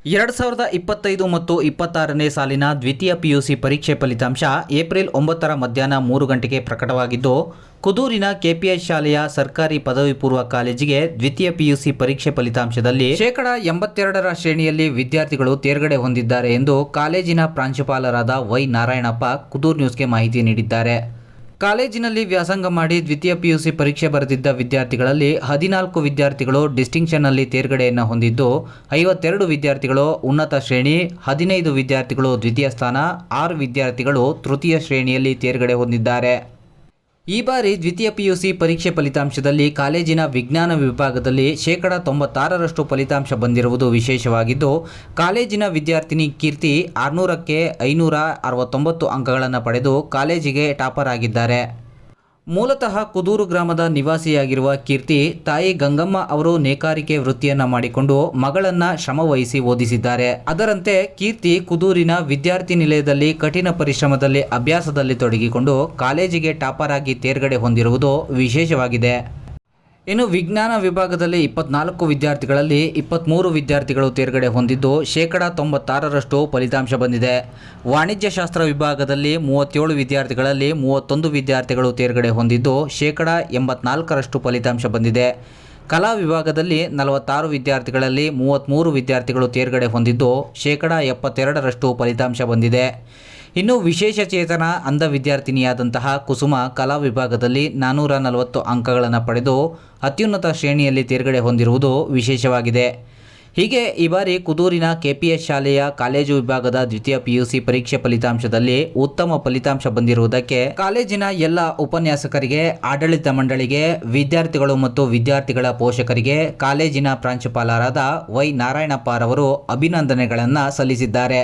2025 ಮತ್ತು 26ನೇ ಸಾಲಿನ ದ್ವಿತೀಯ ಪಿಯುಸಿ ಪರೀಕ್ಷೆ ಫಲಿತಾಂಶ ಏಪ್ರಿಲ್ 9ರ ಮಧ್ಯಾಹ್ನ 3 ಗಂಟೆಗೆ ಪ್ರಕಟವಾಗಿದ್ದು, ಕುದೂರಿನ ಕೆಪಿಎಸ್ ಶಾಲೆಯ ಸರ್ಕಾರಿ ಪದವಿ ಪೂರ್ವ ಕಾಲೇಜಿಗೆ ದ್ವಿತೀಯ ಪಿಯುಸಿ ಪರೀಕ್ಷೆ ಫಲಿತಾಂಶದಲ್ಲಿ 82% ಶ್ರೇಣಿಯಲ್ಲಿ ವಿದ್ಯಾರ್ಥಿಗಳು ತೇರ್ಗಡೆ ಹೊಂದಿದ್ದಾರೆ ಎಂದು ಕಾಲೇಜಿನ ಪ್ರಾಂಶುಪಾಲರಾದ ವೈ ನಾರಾಯಣಪ್ಪ ಕುದೂರ್ ನ್ಯೂಸ್ಗೆ ಮಾಹಿತಿ ನೀಡಿದ್ದಾರೆ. ಕಾಲೇಜಿನಲ್ಲಿ ವ್ಯಾಸಂಗ ಮಾಡಿ ದ್ವಿತೀಯ ಪಿಯುಸಿ ಪರೀಕ್ಷೆ ಬರೆದಿದ್ದ ವಿದ್ಯಾರ್ಥಿಗಳಲ್ಲಿ 14 ವಿದ್ಯಾರ್ಥಿಗಳು ಡಿಸ್ಟಿಂಕ್ಷನ್ನಲ್ಲಿ ತೇರ್ಗಡೆಯನ್ನು ಹೊಂದಿದ್ದು, 52 ವಿದ್ಯಾರ್ಥಿಗಳು ಉನ್ನತ ಶ್ರೇಣಿ, 15 ವಿದ್ಯಾರ್ಥಿಗಳು ದ್ವಿತೀಯ ಸ್ಥಾನ, 6 ವಿದ್ಯಾರ್ಥಿಗಳು ತೃತೀಯ ಶ್ರೇಣಿಯಲ್ಲಿ ತೇರ್ಗಡೆ ಹೊಂದಿದ್ದಾರೆ. ಈ ಬಾರಿ ದ್ವಿತೀಯ ಪಿಯುಸಿ ಪರೀಕ್ಷೆ ಫಲಿತಾಂಶದಲ್ಲಿ ಕಾಲೇಜಿನ ವಿಜ್ಞಾನ ವಿಭಾಗದಲ್ಲಿ 96% ಫಲಿತಾಂಶ ಬಂದಿರುವುದು ವಿಶೇಷವಾಗಿದ್ದು, ಕಾಲೇಜಿನ ವಿದ್ಯಾರ್ಥಿನಿ ಕೀರ್ತಿ 600ಕ್ಕೆ 569 ಅಂಕಗಳನ್ನು ಪಡೆದು ಕಾಲೇಜಿಗೆ ಟಾಪರ್ ಆಗಿದ್ದಾರೆ. ಮೂಲತಃ ಕುದೂರು ಗ್ರಾಮದ ನಿವಾಸಿಯಾಗಿರುವ ಕೀರ್ತಿ ತಾಯಿ ಗಂಗಮ್ಮ ಅವರು ನೇಕಾರಿಕೆ ವೃತ್ತಿಯನ್ನ ಮಾಡಿಕೊಂಡು ಮಗಳನ್ನ ಶ್ರಮವಹಿಸಿ ಓದಿಸಿದ್ದಾರೆ. ಅದರಂತೆ ಕೀರ್ತಿ ಕುದೂರಿನ ವಿದ್ಯಾರ್ಥಿ ನಿಲಯದಲ್ಲಿ ಕಠಿಣ ಪರಿಶ್ರಮದಲ್ಲಿ ಅಭ್ಯಾಸದಲ್ಲಿ ತೊಡಗಿಕೊಂಡು ಕಾಲೇಜಿಗೆ ಟಾಪರ್ ಆಗಿ ತೇರ್ಗಡೆ ಹೊಂದಿರುವುದು ವಿಶೇಷವಾಗಿದೆ. ಇನ್ನು ವಿಜ್ಞಾನ ವಿಭಾಗದಲ್ಲಿ 24 ವಿದ್ಯಾರ್ಥಿಗಳಲ್ಲಿ 23 ವಿದ್ಯಾರ್ಥಿಗಳು ತೇರ್ಗಡೆ ಹೊಂದಿದ್ದು 96% ಫಲಿತಾಂಶ ಬಂದಿದೆ. ವಾಣಿಜ್ಯಶಾಸ್ತ್ರ ವಿಭಾಗದಲ್ಲಿ 37 ವಿದ್ಯಾರ್ಥಿಗಳಲ್ಲಿ 31 ವಿದ್ಯಾರ್ಥಿಗಳು ತೇರ್ಗಡೆ ಹೊಂದಿದ್ದು 84% ಫಲಿತಾಂಶ ಬಂದಿದೆ. ಕಲಾ ವಿಭಾಗದಲ್ಲಿ 46 ವಿದ್ಯಾರ್ಥಿಗಳಲ್ಲಿ 33 ವಿದ್ಯಾರ್ಥಿಗಳು ತೇರ್ಗಡೆ ಹೊಂದಿದ್ದು 72% ಫಲಿತಾಂಶ ಬಂದಿದೆ. ಇನ್ನು ವಿಶೇಷ ಚೇತನ ಅಂಧ ವಿದ್ಯಾರ್ಥಿನಿಯಾದಂತಹ ಕುಸುಮ ಕಲಾ ವಿಭಾಗದಲ್ಲಿ 440 ಅಂಕಗಳನ್ನು ಪಡೆದು ಅತ್ಯುನ್ನತ ಶ್ರೇಣಿಯಲ್ಲಿ ತೇರ್ಗಡೆ ಹೊಂದಿರುವುದು ವಿಶೇಷವಾಗಿದೆ. ಹೀಗೆ ಈ ಬಾರಿ ಕುದೂರಿನ ಕೆಪಿಎಸ್ ಶಾಲೆಯ ಕಾಲೇಜು ವಿಭಾಗದ ದ್ವಿತೀಯ ಪಿಯುಸಿ ಪರೀಕ್ಷೆ ಫಲಿತಾಂಶದಲ್ಲಿ ಉತ್ತಮ ಫಲಿತಾಂಶ ಬಂದಿರುವುದಕ್ಕೆ ಕಾಲೇಜಿನ ಎಲ್ಲ ಉಪನ್ಯಾಸಕರಿಗೆ, ಆಡಳಿತ ಮಂಡಳಿಗೆ, ವಿದ್ಯಾರ್ಥಿಗಳು ಮತ್ತು ವಿದ್ಯಾರ್ಥಿಗಳ ಪೋಷಕರಿಗೆ ಕಾಲೇಜಿನ ಪ್ರಾಂಶುಪಾಲರಾದ ವೈ ನಾರಾಯಣಪ್ಪರವರು ಅಭಿನಂದನೆಗಳನ್ನು ಸಲ್ಲಿಸಿದ್ದಾರೆ.